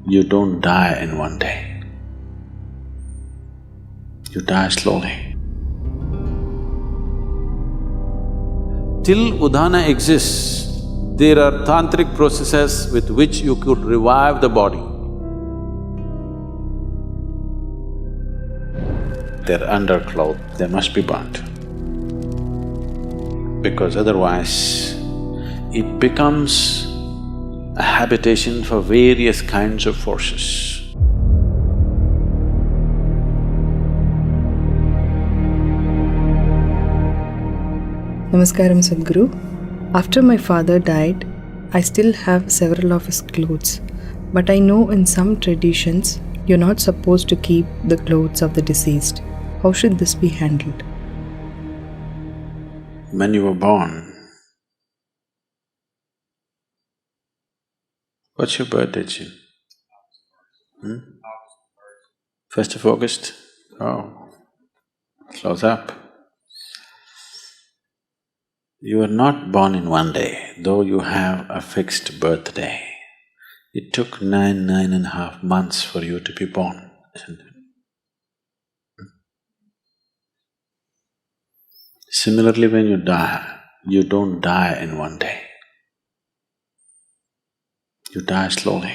You don't die in one day. You die slowly. Till Udhana exists, there are tantric processes with which you could revive the body. Their underclothes, they must be burnt. Because otherwise, it becomes a habitation for various kinds of forces. Namaskaram, Sadhguru. After my father died, I still have several of his clothes. But I know in some traditions, you're not supposed to keep the clothes of the deceased. How should this be handled? When you were born, what's your birthday, Chin? 1st of August? Oh, close up. You were not born in one day, though you have a fixed birthday. It took 9.5 months for you to be born, isn't it? Similarly, when you die, you don't die in one day. You die slowly.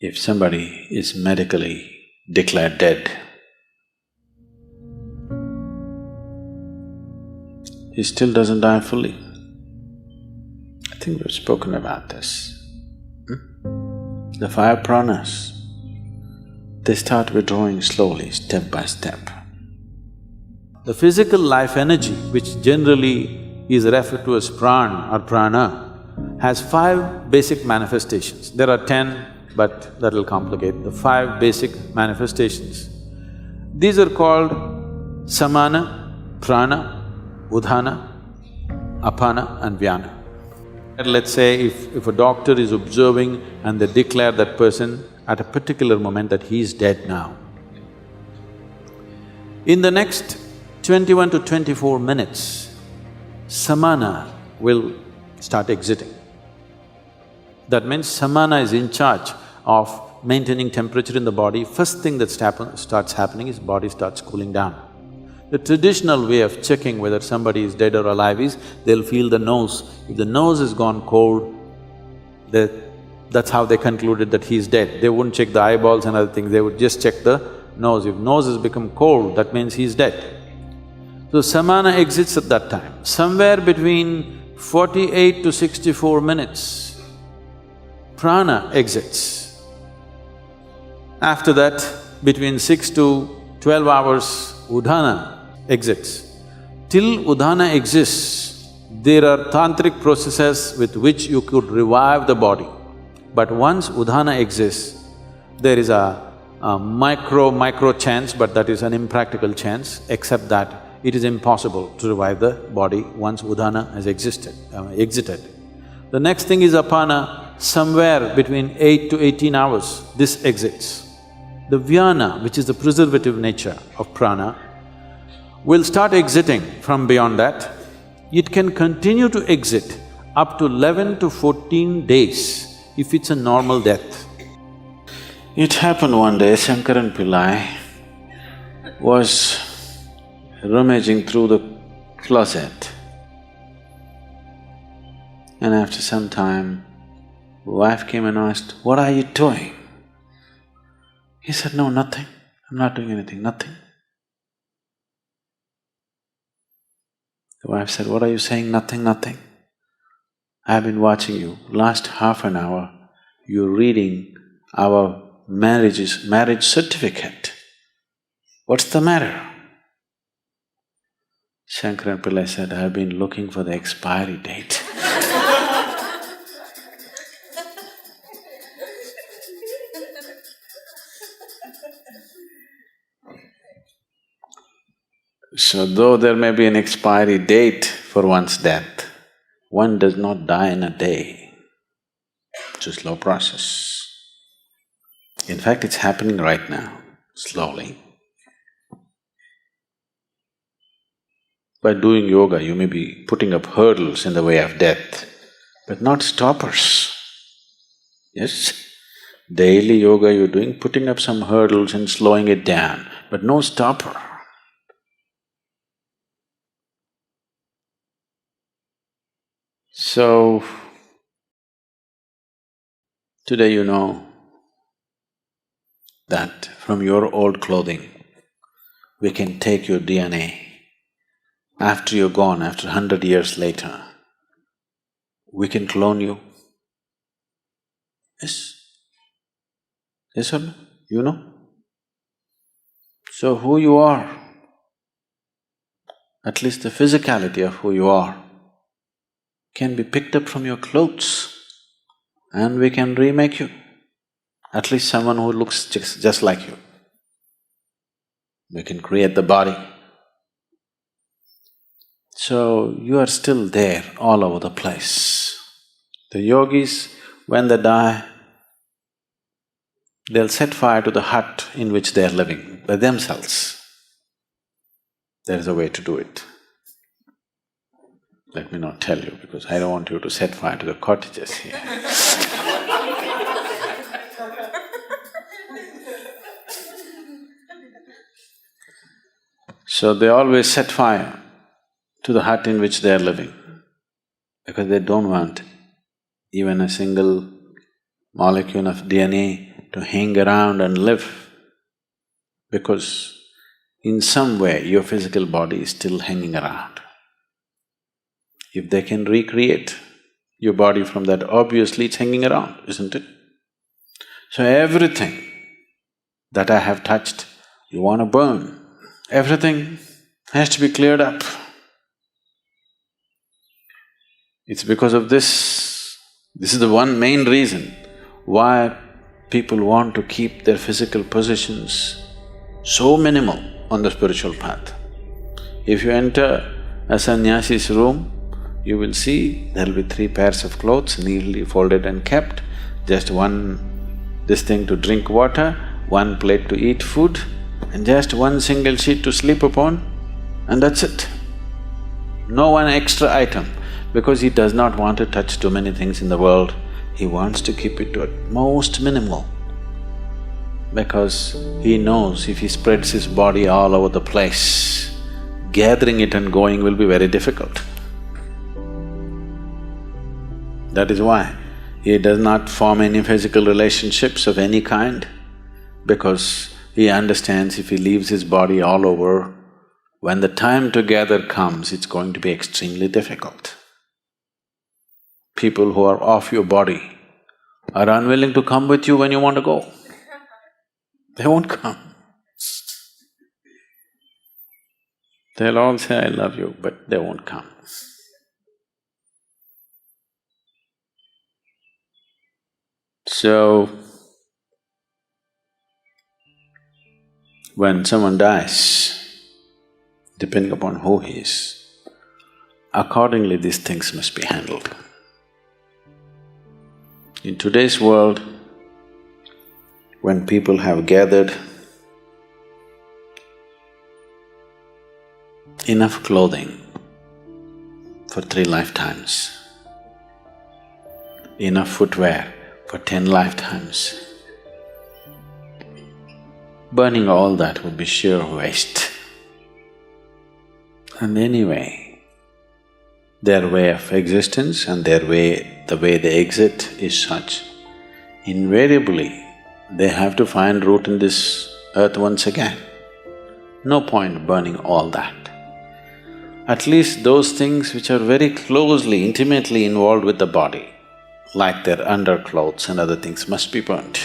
If somebody is medically declared dead, he still doesn't die fully. I think we've spoken about this. The 5 pranas, they start withdrawing slowly, step by step. The physical life energy, which generally is referred to as pran or prana, has 5 basic manifestations. There are 10, but that'll complicate. The 5 basic manifestations. These are called samana, prana, udhana, apana and vyana. Let's say if a doctor is observing and they declare that person at a particular moment that he is dead now. In the next 21 to 24 minutes, samana will start exiting. That means samana is in charge of maintaining temperature in the body. First thing that starts happening is body starts cooling down. The traditional way of checking whether somebody is dead or alive is, they'll feel the nose. If the nose has gone cold, that's how they concluded that he's dead. They wouldn't check the eyeballs and other things, they would just check the nose. If nose has become cold, that means he's dead. So samana exits at that time. Somewhere between 48 to 64 minutes, prana exits. After that, between 6 to 12 hours, udhana exits. Till udhana exists, there are tantric processes with which you could revive the body. But once udhana exists, there is a micro chance, but that is an impractical chance, except that it is impossible to revive the body once udhana has exited. The next thing is apana, somewhere between 8 to 18 hours, this exits. The vyana, which is the preservative nature of prana, will start exiting from beyond that. It can continue to exit up to 11 to 14 days if it's a normal death. It happened one day, Shankaran Pillai was rummaging through the closet, and after some time, wife came and asked, "What are you doing?" He said, "No, nothing. I'm not doing anything, nothing." The wife said, "What are you saying, nothing, nothing? I've been watching you. Last half an hour, you're reading our marriage certificate. What's the matter?" Shankaran Pillai said, "I've been looking for the expiry date." So though there may be an expiry date for one's death, one does not die in a day. It's a slow process. In fact, it's happening right now, slowly. By doing yoga, you may be putting up hurdles in the way of death. but not stoppers. Yes? Daily yoga you're doing, putting up some hurdles and slowing it down, but no stopper. So, today you know that from your old clothing, we can take your DNA. After you're gone, after 100 years later, we can clone you. Yes? Yes or no? You know? So who you are, at least the physicality of who you are, can be picked up from your clothes and we can remake you. At least someone who looks just like you. We can create the body. So you are still there all over the place. The yogis, when they die, they'll set fire to the hut in which they are living by themselves. There is a way to do it. Let me not tell you because I don't want you to set fire to the cottages here. So they always set fire to the hut in which they are living because they don't want even a single molecule of DNA to hang around and live, because in some way your physical body is still hanging around. If they can recreate your body from that, obviously it's hanging around, isn't it? So everything that I have touched, you want to burn. Everything has to be cleared up. It's because of this. This is the one main reason why people want to keep their physical positions so minimal on the spiritual path. If you enter a sannyasi's room, you will see there'll be 3 pairs of clothes neatly folded and kept, just this thing to drink water, 1 plate to eat food, and just 1 single sheet to sleep upon, and that's it. No one extra item, because he does not want to touch too many things in the world. He wants to keep it to at most minimal, because he knows if he spreads his body all over the place, gathering it and going will be very difficult. That is why he does not form any physical relationships of any kind, because he understands if he leaves his body all over, when the time to gather comes, it's going to be extremely difficult. People who are off your body are unwilling to come with you when you want to go. They won't come. They'll all say, I love you, but they won't come. So, when someone dies, depending upon who he is, accordingly these things must be handled. In today's world, when people have gathered enough clothing for 3 lifetimes, enough footwear for 10 lifetimes, burning all that would be sheer waste. And anyway, their way of existence and the way they exit is such, invariably they have to find root in this earth once again. No point burning all that. At least those things which are very closely, intimately involved with the body, like their underclothes and other things, must be burnt.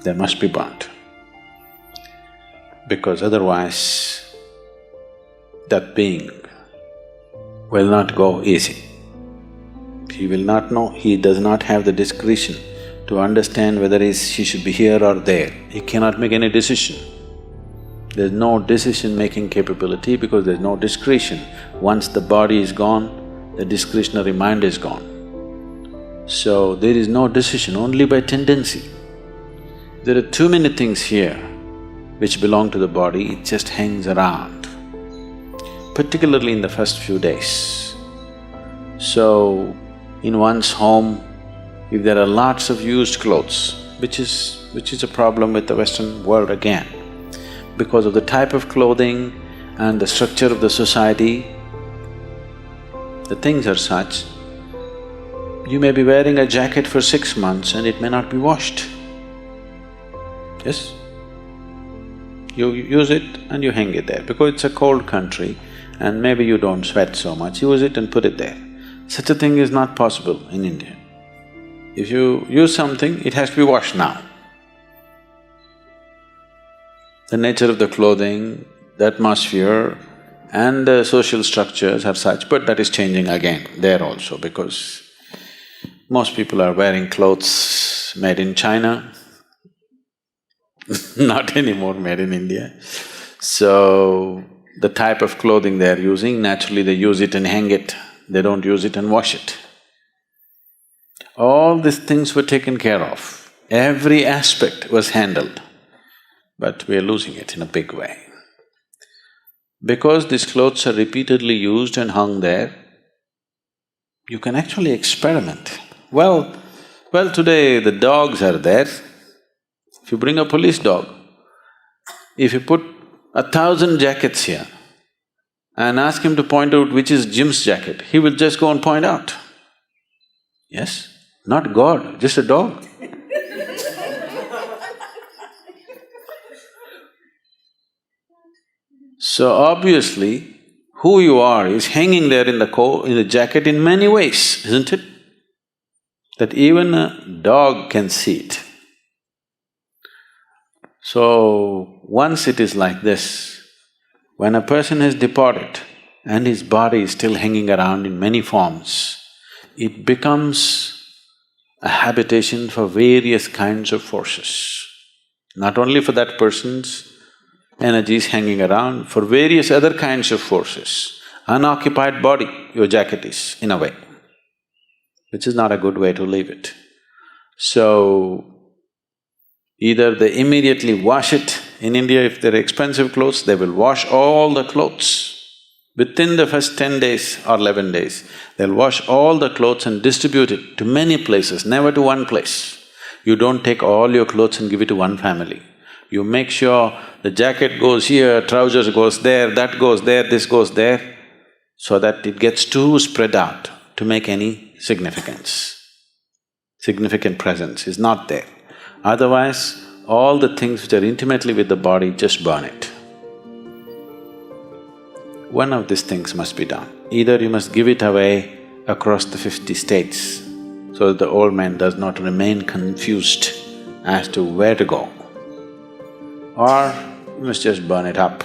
They must be burnt. Because otherwise, that being will not go easy. He will not know, he does not have the discretion to understand whether he should be here or there. He cannot make any decision. There's no decision-making capability because there's no discretion. Once the body is gone, the discretionary mind is gone. So there is no decision, only by tendency. There are too many things here which belong to the body, it just hangs around, particularly in the first few days. So, in one's home, if there are lots of used clothes, which is a problem with the Western world again, because of the type of clothing and the structure of the society, the things are such, you may be wearing a jacket for 6 months and it may not be washed. Yes? You use it and you hang it there. Because it's a cold country and maybe you don't sweat so much, use it and put it there. Such a thing is not possible in India. If you use something, it has to be washed now. The nature of the clothing, the atmosphere and the social structures are such, but that is changing again there also because most people are wearing clothes made in China, not anymore made in India. So, the type of clothing they are using, naturally they use it and hang it, they don't use it and wash it. All these things were taken care of, every aspect was handled, but we are losing it in a big way. Because these clothes are repeatedly used and hung there, you can actually experiment. Well, today the dogs are there. If you bring a police dog, if you put 1,000 jackets here and ask him to point out which is Jim's jacket, he will just go and point out. Yes? Not God, just a dog. So obviously, who you are is hanging there in the jacket in many ways, isn't it? That even a dog can see it. So, once it is like this, when a person has departed and his body is still hanging around in many forms, it becomes a habitation for various kinds of forces. Not only for that person's energies hanging around, for various other kinds of forces. Unoccupied body, your jacket is, in a way, which is not a good way to leave it. So, either they immediately wash it. In India, if they're expensive clothes, they will wash all the clothes. Within the first 10 days or 11 days, they'll wash all the clothes and distribute it to many places, never to one place. You don't take all your clothes and give it to one family. You make sure the jacket goes here, trousers goes there, that goes there, this goes there, so that it gets too spread out to make any significance. Significant presence is not there. Otherwise, all the things which are intimately with the body, just burn it. One of these things must be done. Either you must give it away across the 50 states so that the old man does not remain confused as to where to go, or you must just burn it up.